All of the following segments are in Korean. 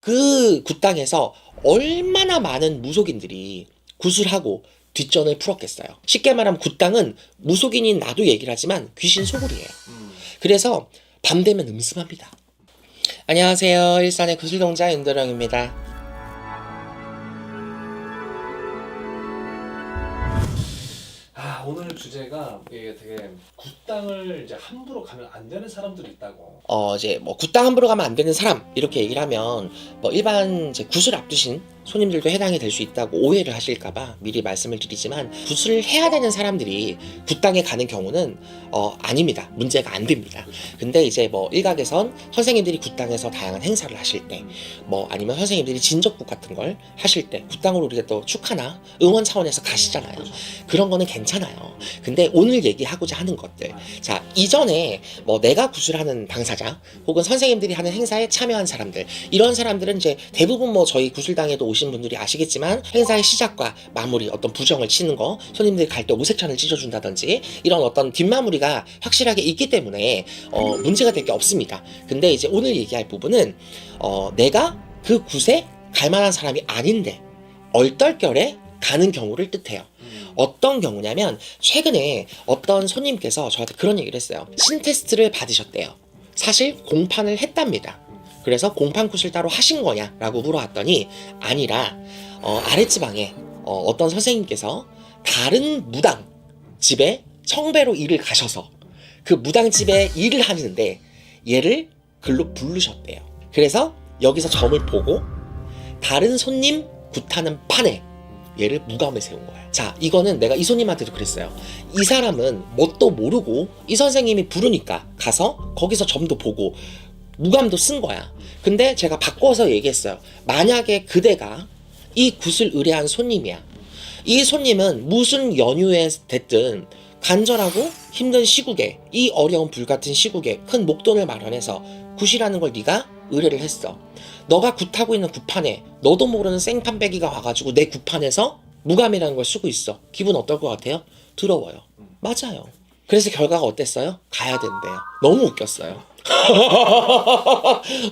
그 굿당에서 얼마나 많은 무속인들이 구슬하고 뒷전을 풀었겠어요. 쉽게 말하면 굿당은 무속인인 나도 얘기를 하지만 귀신 소굴이에요. 그래서 밤 되면 음습합니다. 안녕하세요. 일산의 구슬동자 윤도령입니다. 오늘 주제가 이게 되게 굿당을 이제 함부로 가면 안 되는 사람들이 있다고. 이제 뭐 굿당 함부로 가면 안 되는 사람 이렇게 얘기를 하면 뭐 일반 이제 구슬 앞두신 손님들도 해당이 될 수 있다고 오해를 하실까봐 미리 말씀을 드리지만, 구슬을 해야 되는 사람들이 굿당에 가는 경우는 아닙니다. 문제가 안 됩니다. 근데 이제 뭐 일각에선 선생님들이 굿당에서 다양한 행사를 하실 때, 뭐 아니면 선생님들이 진적국 같은 걸 하실 때 굿당으로 우리가 또 축하나 응원 차원에서 가시잖아요. 그런 거는 괜찮아요. 근데 오늘 얘기하고자 하는 것들, 자, 이전에 뭐 내가 구슬하는 당사자 혹은 선생님들이 하는 행사에 참여한 사람들, 이런 사람들은 이제 대부분 뭐 저희 구슬당에도 오신 분들이 아시겠지만 행사의 시작과 마무리, 어떤 부정을 치는 거, 손님들이 갈 때 오색천을 찢어준다든지 이런 어떤 뒷마무리가 확실하게 있기 때문에 문제가 될 게 없습니다. 근데 이제 오늘 얘기할 부분은 내가 그 굿에 갈 만한 사람이 아닌데 얼떨결에 가는 경우를 뜻해요. 어떤 경우냐면, 최근에 어떤 손님께서 저한테 그런 얘기를 했어요. 신테스트를 받으셨대요. 사실 공판을 했답니다. 그래서 공판 굿을 따로 하신 거냐 라고 물어봤더니 아니라 아랫지방에 어떤 선생님께서 다른 무당 집에 청배로 일을 가셔서 그 무당 집에 일을 하는데 얘를 글로 부르셨대요. 그래서 여기서 점을 보고 다른 손님 굿하는 판에 얘를 무감에 세운 거야. 자, 이거는 내가 이 손님한테도 그랬어요. 이 사람은 뭣도 모르고 이 선생님이 부르니까 가서 거기서 점도 보고 무감도 쓴 거야. 근데 제가 바꿔서 얘기했어요. 만약에 그대가 이 굿을 의뢰한 손님이야. 이 손님은 무슨 연유에 됐든 간절하고 힘든 시국에, 이 어려운 불같은 시국에 큰 목돈을 마련해서 굿이라는 걸 네가 의뢰를 했어. 너가 굿하고 있는 굿판에 너도 모르는 생판배기가 와가지고 내 굿판에서 무감이라는 걸 쓰고 있어. 기분 어떨 것 같아요? 더러워요. 맞아요. 그래서 결과가 어땠어요? 가야 된대요. 너무 웃겼어요.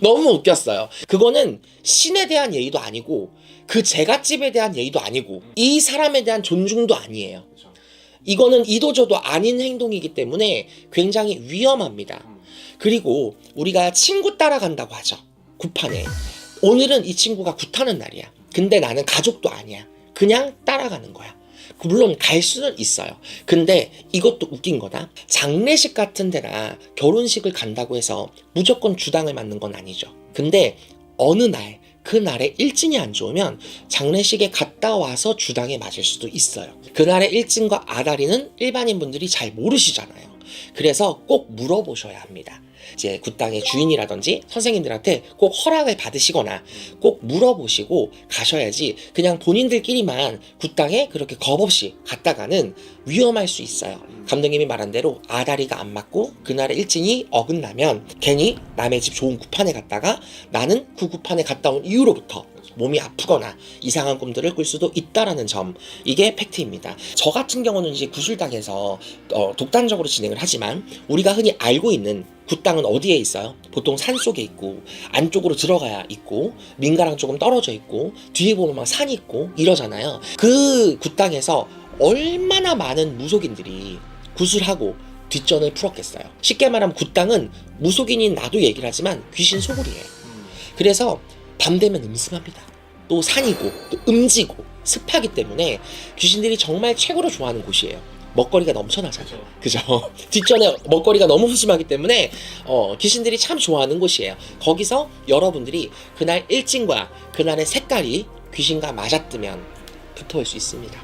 너무 웃겼어요. 그거는 신에 대한 예의도 아니고 그 제갓집에 대한 예의도 아니고 이 사람에 대한 존중도 아니에요. 이거는 이도저도 아닌 행동이기 때문에 굉장히 위험합니다. 그리고 우리가 친구 따라간다고 하죠. 굿판에. 오늘은 이 친구가 굿하는 날이야. 근데 나는 가족도 아니야. 그냥 따라가는 거야. 물론 갈 수는 있어요. 근데 이것도 웃긴 거다. 장례식 같은 데나 결혼식을 간다고 해서 무조건 주당을 맞는 건 아니죠. 근데 어느 날, 그 날에 일진이 안 좋으면 장례식에 갔다 와서 주당에 맞을 수도 있어요. 그날의 일진과 아다리는 일반인 분들이 잘 모르시잖아요. 그래서 꼭 물어보셔야 합니다. 이제 굿당의 주인이라든지 선생님들한테 꼭 허락을 받으시거나 꼭 물어보시고 가셔야지, 그냥 본인들끼리만 굿당에 그렇게 겁없이 갔다가는 위험할 수 있어요. 감독님이 말한 대로 아다리가 안 맞고 그날의 일진이 어긋나면 괜히 남의 집 좋은 굿판에 갔다가 나는 그 굿판에 갔다 온 이후로부터 몸이 아프거나 이상한 꿈들을 꿀 수도 있다라는 점, 이게 팩트입니다. 저 같은 경우는 이제 구슬당에서 독단적으로 진행을 하지만 우리가 흔히 알고 있는 굿당은 어디에 있어요? 보통 산 속에 있고 안쪽으로 들어가야 있고 민가랑 조금 떨어져 있고 뒤에 보면 막 산이 있고 이러잖아요. 그 굿당에서 얼마나 많은 무속인들이 구슬하고 뒷전을 풀었겠어요. 쉽게 말하면 굿당은 무속인인 나도 얘기를 하지만 귀신 소굴이에요. 그래서 밤 되면 음습합니다. 또 산이고 또 음지고 습하기 때문에 귀신들이 정말 최고로 좋아하는 곳이에요. 먹거리가 넘쳐나잖아요. 그죠? 뒷전에 먹거리가 너무 푸짐하기 때문에 귀신들이 참 좋아하는 곳이에요. 거기서 여러분들이 그날 일진과 그날의 색깔이 귀신과 맞아뜨면 붙어올 수 있습니다.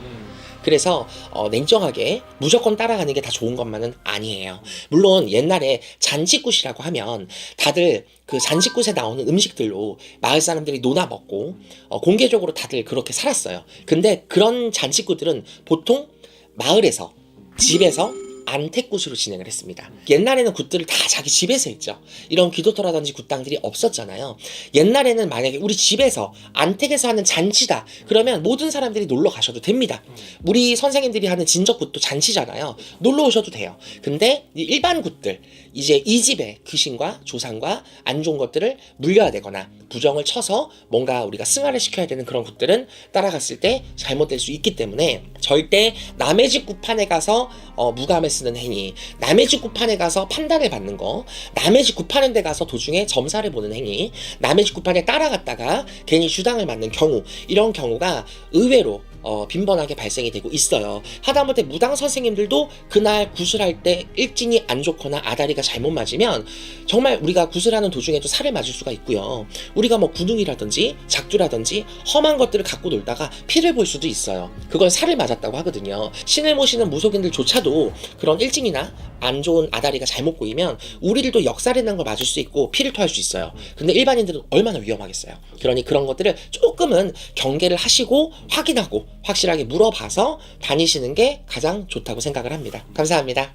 그래서 냉정하게 무조건 따라가는 게 다 좋은 것만은 아니에요. 물론 옛날에 잔치굿이라고 하면 다들 그 잔치굿에 나오는 음식들로 마을 사람들이 논아 먹고 공개적으로 다들 그렇게 살았어요. 근데 그런 잔치굿들은 보통 마을에서, 집에서 안택굿으로 진행을 했습니다. 옛날에는 굿들을 다 자기 집에서 했죠. 이런 기도터라든지 굿당들이 없었잖아요. 옛날에는 만약에 우리 집에서 안택에서 하는 잔치다 그러면 모든 사람들이 놀러 가셔도 됩니다. 우리 선생님들이 하는 진적굿도 잔치잖아요. 놀러 오셔도 돼요. 근데 일반 굿들, 이제 이 집의 귀신과 조상과 안 좋은 것들을 물려야 되거나 부정을 쳐서 뭔가 우리가 승화를 시켜야 되는 그런 것들은 따라갔을 때 잘못될 수 있기 때문에 절대 남의 집 구판에 가서 무감을 쓰는 행위, 남의 집 구판에 가서 판단을 받는 거, 남의 집 구판에 데 가서 도중에 점사를 보는 행위, 남의 집 구판에 따라갔다가 괜히 주당을 맞는 경우, 이런 경우가 의외로 빈번하게 발생이 되고 있어요. 하다못해 무당 선생님들도 그날 구슬할 때 일진이 안 좋거나 아다리가 잘못 맞으면 정말 우리가 구슬하는 도중에도 살을 맞을 수가 있고요. 우리가 뭐 구둥이라든지 작두라든지 험한 것들을 갖고 놀다가 피를 볼 수도 있어요. 그건 살을 맞았다고 하거든요. 신을 모시는 무속인들조차도 그런 일진이나 안 좋은 아다리가 잘못 보이면 우리들도 역살이라는 걸 맞을 수 있고 피를 토할 수 있어요. 근데 일반인들은 얼마나 위험하겠어요. 그러니 그런 것들을 조금은 경계를 하시고 확인하고 확실하게 물어봐서 다니시는 게 가장 좋다고 생각을 합니다. 감사합니다.